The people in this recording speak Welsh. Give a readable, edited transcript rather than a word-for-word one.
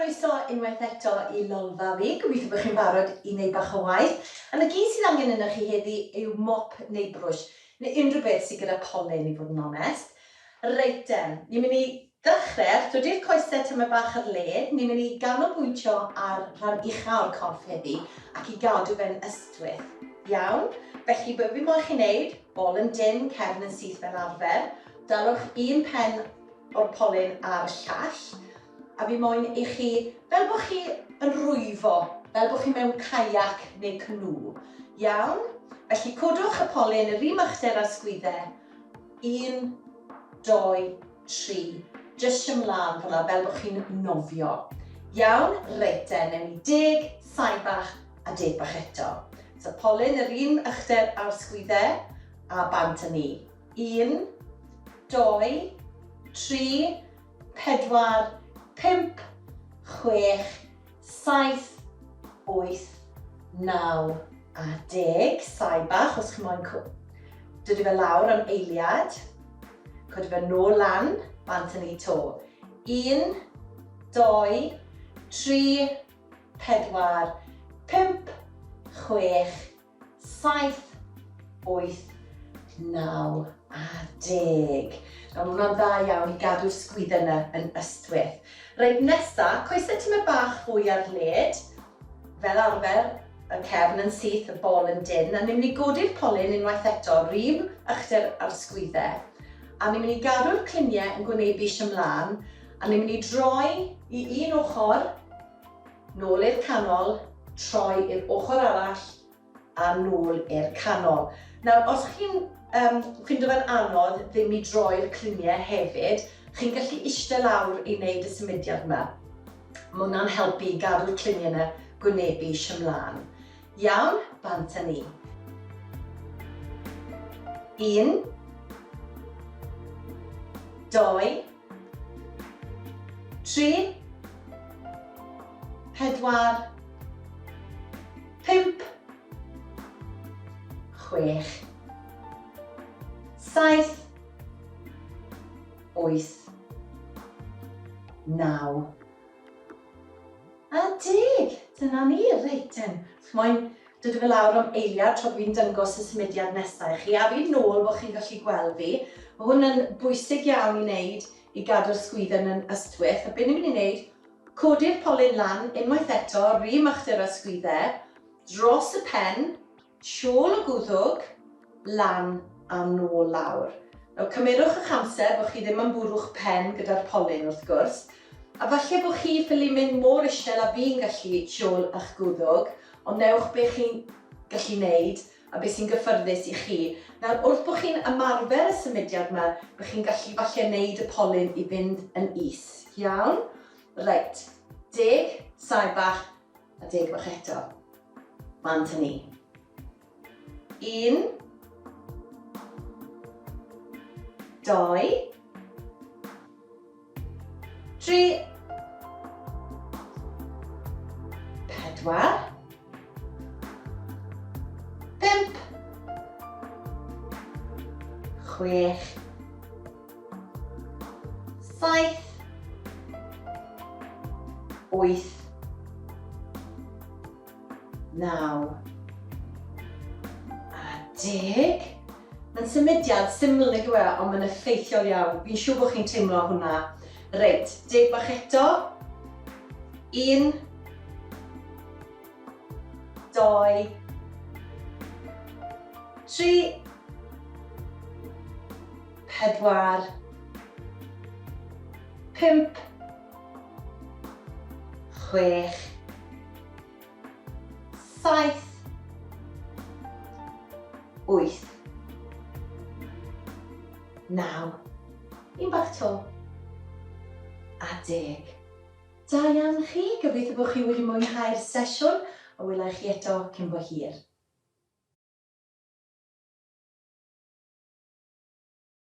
Croeso unwaith eto I lolfa fi. Gobeithio bod chi'n barod I wneud bach o waith. A na gyd sydd angen yna chi heddi yw mop neu brwsh, neu unrhyw beth sydd gyda polyn I fod yn onest. Reit den, ni'n mynd I ddechrau, dodi'r coesau tyma bach ar led, ni'n mynd I ganolbwyntio ar rhan ucha o'r corff heddi ac I gadw fe'n ystwyth. Iawn, felly be fi moyn chi wneud, bol yn dyn, cefn yn syth fel arfer, dalwch un pen o'r polyn ar y llall, a fi moyn I chi, fel bod chi yn rwyfo, fel bod chi mewn caiac neu cnw. Iawn? Felly codwch y polyn yr un machder ar sgwyddau. 1, 2, 3. Jyst ymlaen fel bod chi'n nofio. Iawn? Reit, newn ni 10, saib bach a 10 bach eto. So polyn yr un uchder ar sgwyddau a bant yn ni. 1, 2, 3, 4, 5, 6, 7, 8, 9 a 10. Saib bach os chi'n moyn dod I fe lawr am eiliad. Cod fe nôl lan, bant yn ei to. 1, 2, 3, 4, 5, 6, 7, 8, 9 a 10. Nawr mae hwnna'n dda iawn I gadw'r sgwyddau yna yn ystwyth. Reit, nesa, coesau tyma bach fwy ar led, fel arfer, y cefn yn syth, y bol yn dyn, a ni'n mynd I godi'r polyn unwaith eto, rhif uchder ar sgwyddau, a ni'n mynd I gadw'r cliniau yn gwynebu ymlaen, a ni'n mynd I droi I un ochr, nôl i'r canol, troi i'r ochr arall, a nôl i'r canol. Nawr, os chi'n ffindo fe'n anodd ddim I droi'r cliniau hefyd, chi'n gallu eistedd lawr I wneud y symudiad yma. Mae hwnna'n helpu I gadw'r cliniau yna gwynebu ymlaen. Iawn, bant â ni. 1, 2, 3, 4, 5, 6, 7, 8, 9 a 10. Dyna ni, reit ten. Moyn dod fe lawr am eiliad tra fi'n dangos y symudiad nesaf I chi, a fi'n nôl bod chi'n gallu gweld fi. Mae hwn yn bwysig iawn I wneud I gadw'r sgwyddau yn ystwyth. A be ni'n mynd I wneud, codi'r polyn lan unwaith eto, rhif machder ar sgwyddau, dros y pen, siôl y gwddwg, lan a nôl lawr. Nawr, cymerwch eich amser bod chi ddim yn bwrwch pen gyda'r polyn wrth gwrs, a falle bod chi ffili mynd mor isel a fi'n gallu siôl eich gwddwg, ond newch beth chi'n gallu wneud a beth sy'n gyffyrddus I chi. Nawr, wrth bod chi'n ymarfer y symudiad yma, bod chi'n gallu falle wneud y polyn I fynd yn is. Iawn? Reit, 10, saib bach a 10 bach eto. Bant â ni. 1, 2, 3, 4, 5, 6, 7, 8, 9 a 10. Mae'n symudiad syml nag yw e, ond mae'n effeithiol iawn. Fi'n siŵr bod chi'n teimlo hwnna. Reit, 10 bach eto. 1, 2, 3, 4, 5, 6, 7, 8, 9, un bach to, a 10. Da iawn chi, gobeithio bod chi wedi mwynhau'r sesiwn, a welai chi eto cyn bo hir.